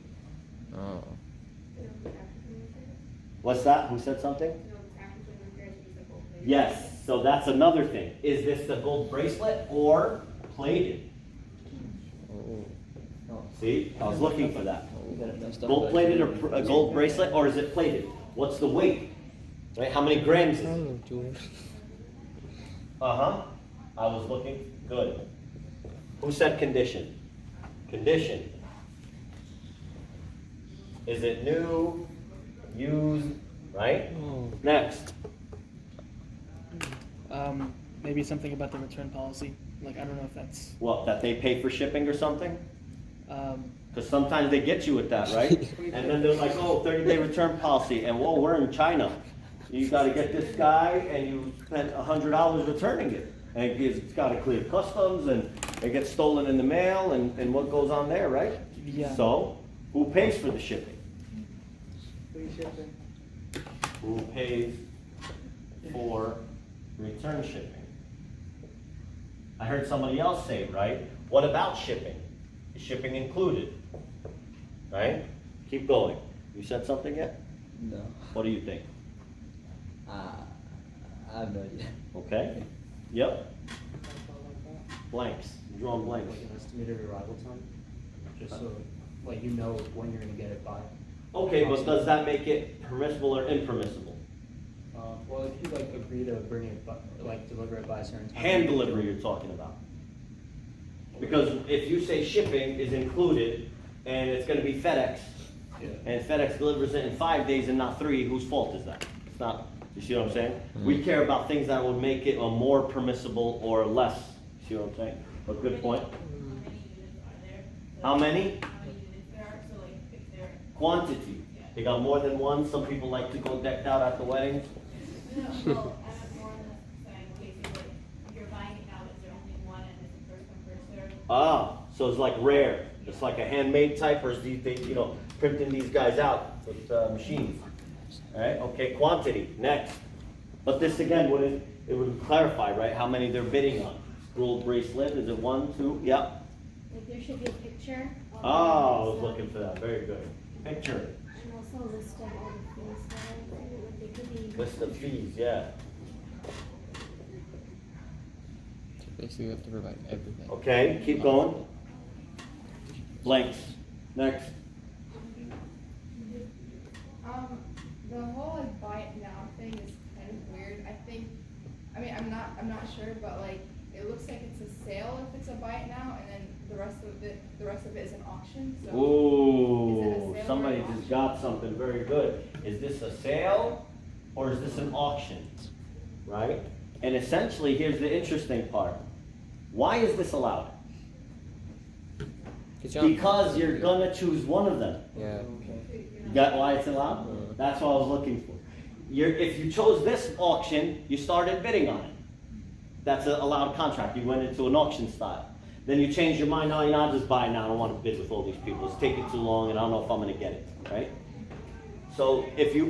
Oh. What's that? Who said something? Yes, so that's another thing. Is this the gold bracelet or plated? Oh. See, I was looking for that. We got it messed up. Gold plated or a gold bracelet, or is it plated? What's the weight? Right? How many grams is it? Uh-huh. I was looking. Good. Who said condition? Condition. Is it new, used, right? Next. Maybe something about the return policy. Like I don't know if that's. What, that they pay for shipping or something? Um, Because sometimes they get you with that, right? And then they're like, 30-day return policy, and whoa, we're in China. You got to get this guy, and you spent $100 returning it. And it's got to clear customs, and it gets stolen in the mail, and what goes on there, right? Yeah. So, who pays for the shipping? free shipping. Who pays for return shipping? I heard somebody else say, right? What about shipping? Is shipping included? Right? Keep going. You said something yet? No. What do you think? I have no idea. Okay. Yep. Blanks, drawing blanks. Like an estimated arrival time, just so, like, you know when you're gonna get it by. Okay, but does that make it permissible or impermissible? Well, if you like agree to bring it, like deliver it by a certain time. Hand delivery you're talking about. Because if you say shipping is included, and it's gonna be FedEx, Yeah. and FedEx delivers it in 5 days and not 3, whose fault is that? It's not, you see what I'm saying? We care about things that would make it a more permissible or less, see what I'm saying? But good point. How many? Quantity. They got more than one, some people like to go decked out at the weddings. No, well, I have more than saying cases, like, if you're buying it now, is there only one and it's a first come, first served? Ah, so it's like rare. It's like a handmade type, or is these, you know, printing these guys out with machines. All right, okay, quantity, next. But this again, it would clarify, right, how many they're bidding on. Gold bracelet, is it 1, 2, yep. Like there should be a picture. of Oh, I the was looking for that, very good. Picture, And also a list of all the fees that are included, like they could be. list of fees, yeah. Basically, you have to provide everything. Okay, keep going. Blanks, next. The whole like buy it now thing is kind of weird. I'm not sure, but like it looks like it's a sale if it's a buy it now, and then the rest of it is an auction. So Ooh, is it a sale somebody or an just got something very good. Is this a sale or is this an auction? Right? And essentially, here's the interesting part. Why is this allowed? Because you're gonna choose one of them. Yeah. You got why it's allowed? That's what I was looking for. If you chose this auction, you started bidding on it. That's an allowed contract. You went into an auction style. Then you change your mind, no, you're not just buying now. I don't want to bid with all these people. It's taking too long and I don't know if I'm gonna get it, right? So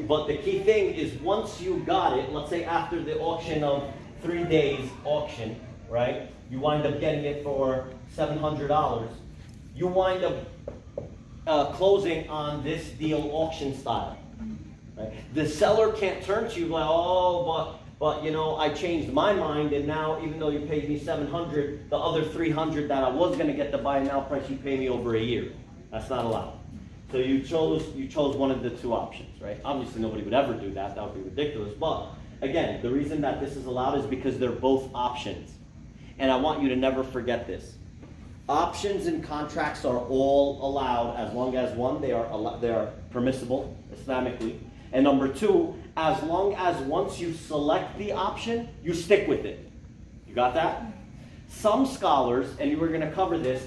but the key thing is once you got it, let's say after the auction of 3 days auction, right? You wind up getting it for $700. You wind up closing on this deal auction style. Right? The seller can't turn to you like, oh, but you know, I changed my mind, and now even though you paid me $700, the other $300 that I was going to get the buy now price, you pay me over a year. That's not allowed. So you chose one of the two options, right? Obviously, nobody would ever do that. That would be ridiculous. But again, the reason that this is allowed is because they're both options, and I want you to never forget this. Options and contracts are all allowed as long as one, they are permissible Islamically, and number two, as long as once you select the option, you stick with it. You got that? Some scholars, and you were going to cover this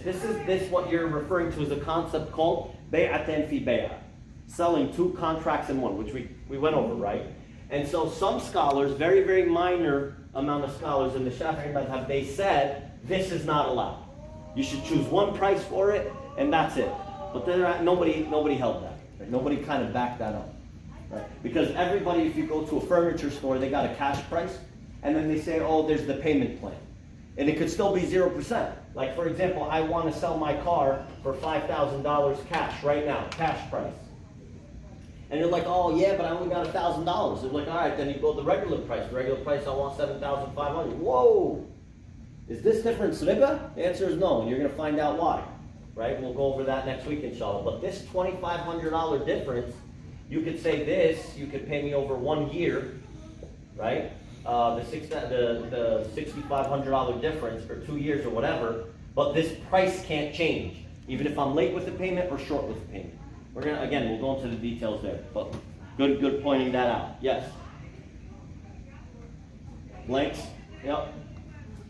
what you're referring to as a concept called bay'atan fi bay'a, selling two contracts in one, which we went over, right? And so some scholars, very, very minor amount of scholars in the Shafi'i madhab, they said this is not allowed. You should choose one price for it, and that's it. But nobody held that. Right? Nobody kind of backed that up. Right? Because everybody, if you go to a furniture store, they got a cash price, and then they say, oh, there's the payment plan. And it could still be 0%. Like, for example, I want to sell my car for $5,000 cash right now, cash price. And you're like, oh, yeah, but I only got $1,000. They're like, all right, then you go the regular price. The regular price, I want $7,500. Whoa! Is this difference riba? The answer is no, and you're going to find out why. Right? We'll go over that next week, inshallah. But this $2,500 difference, you could say this, you could pay me over 1 year, right? The $6,500 difference, or 2 years or whatever, but this price can't change, even if I'm late with the payment or short with the payment. We'll go into the details there, but good pointing that out. Yes? Blanks? Yep.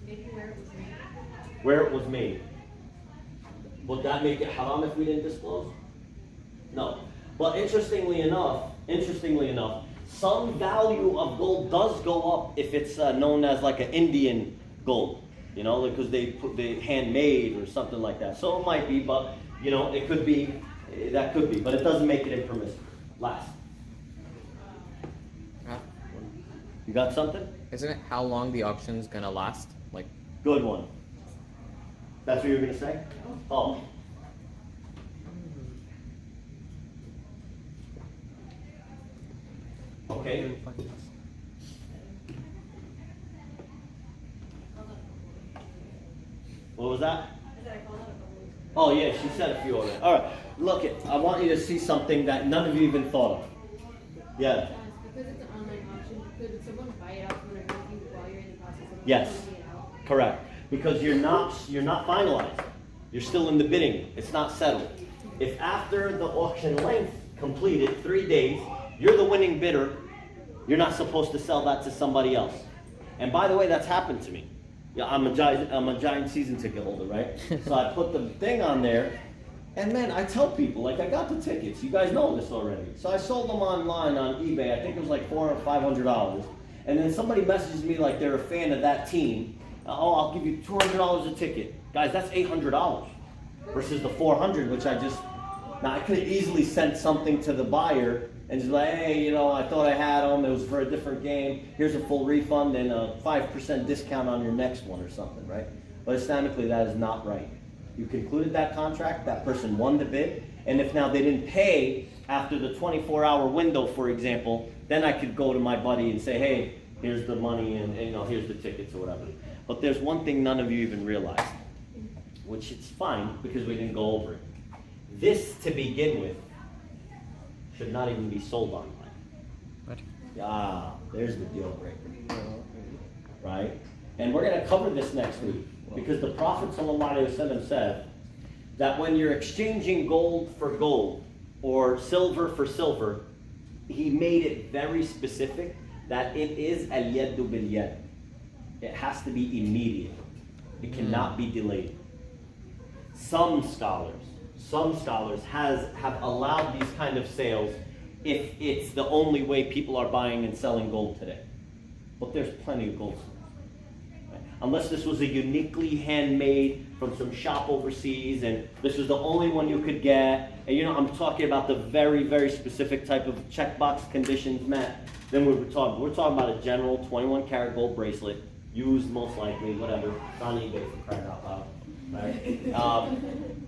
Maybe where it was made. Where it was made. Would that make it haram if we didn't disclose? No. But interestingly enough, some value of gold does go up if it's known as like an Indian gold, you know, because they handmade or something like that. So it might be, but you know, it could be, that could be, but it doesn't make it impermissible. Last. You got something? Isn't it how long the auction's gonna last? Like, Good one. That's what you were gonna say? Oh. Okay. What was that? I said I called out a couple weeks ago. Oh yeah, she said a few already. All right, look it. I want you to see something that none of you even thought of. Yeah. Because it's an online auction, could someone buy it out from underneath you while you're in the process of Yes. putting it out? Correct. Because you're not finalized. You're still in the bidding. It's not settled. If after the auction length completed 3 days, you're the winning bidder, you're not supposed to sell that to somebody else. And by the way, that's happened to me. Yeah, I'm a giant season ticket holder, right? So I put the thing on there, and man, I tell people, like, I got the tickets. You guys know this already. So I sold them online on eBay. I think it was like $400 or $500. And then somebody messaged me like they're a fan of that team. Oh, I'll give you $200 a ticket. Guys, that's $800 versus the $400, which I just, now I could have easily sent something to the buyer and just like, hey, you know, I thought I had them. It was for a different game. Here's a full refund and a 5% discount on your next one or something, right? But Islamically, that is not right. You concluded that contract, that person won the bid, and if now they didn't pay after the 24-hour window, for example, then I could go to my buddy and say, hey, here's the money and you know, here's the tickets or whatever. But there's one thing none of you even realized, which it's fine because we didn't go over it. This, to begin with, should not even be sold online. What? Ah, there's the deal breaker. Right? And we're going to cover this next week because the Prophet ﷺ said that when you're exchanging gold for gold or silver for silver, he made it very specific that it is al-yaddu bil-yad. It has to be immediate. It cannot be delayed. Some scholars have allowed these kind of sales if it's the only way people are buying and selling gold today. But there's plenty of gold. Right? Unless this was a uniquely handmade from some shop overseas and this was the only one you could get. And you know, I'm talking about the very, very specific type of checkbox conditions met. Then we're talking about a general 21 karat gold bracelet, used most likely, whatever. It's on eBay for crying out loud. Right?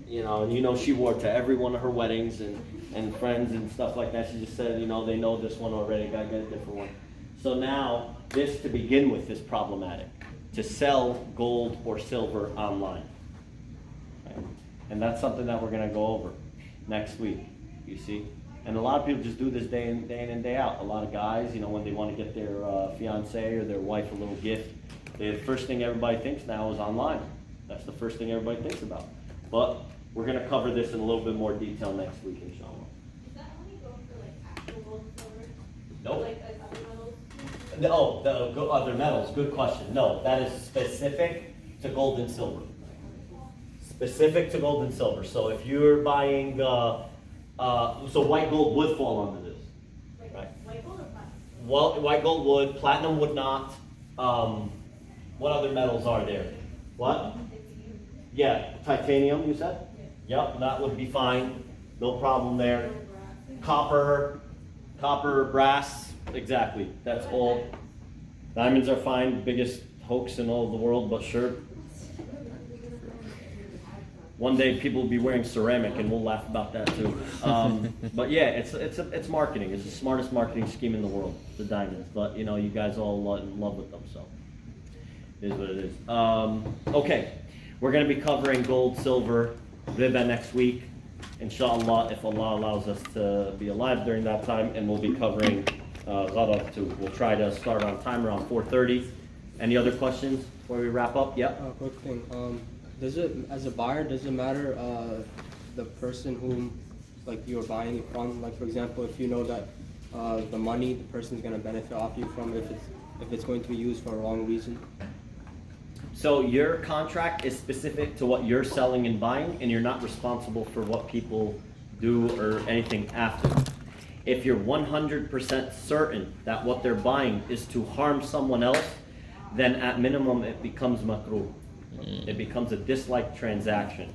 You know, and you know she wore it to every one of her weddings and friends and stuff like that. She just said, you know, they know this one already, gotta get a different one. So now, this to begin with is problematic. To sell gold or silver online. Right? And that's something that we're gonna go over next week, you see. And a lot of people just do this day in and day out. A lot of guys, you know, when they want to get their fiance or their wife a little gift, the first thing everybody thinks now is online. That's the first thing everybody thinks about. But we're going to cover this in a little bit more detail next week, inshallah. Does that only go for like actual gold and silver? Nope. Like other metals? No, the other metals, good question. No, that is specific to gold and silver. Specific to gold and silver. So if you're buying, so white gold would fall under this. Like Right. white gold or platinum? Well, white gold would, platinum would not. What other metals are there? What? Yeah, titanium, you said? Yep, that would be fine. No problem there. Copper, brass, exactly. That's all. Diamonds are fine, biggest hoax in all of the world, but sure. One day people will be wearing ceramic and we'll laugh about that too. But yeah, it's marketing. It's the smartest marketing scheme in the world, the diamonds. But you know, you guys all in love with them, so it is what it is. Okay, we're going to be covering gold, silver, riba next week, inshallah, if Allah allows us to be alive during that time, and we'll be covering ghadab too. We'll try to start on time around 4:30. Any other questions before we wrap up? Yep. Quick thing. Does it, as a buyer, does it matter the person whom like you're buying it from? Like for example, if you know that the money the person's going to benefit off you from, if it's going to be used for a wrong reason. So your contract is specific to what you're selling and buying, and you're not responsible for what people do or anything after. If you're 100% certain that what they're buying is to harm someone else, then at minimum it becomes makruh. It becomes a disliked transaction.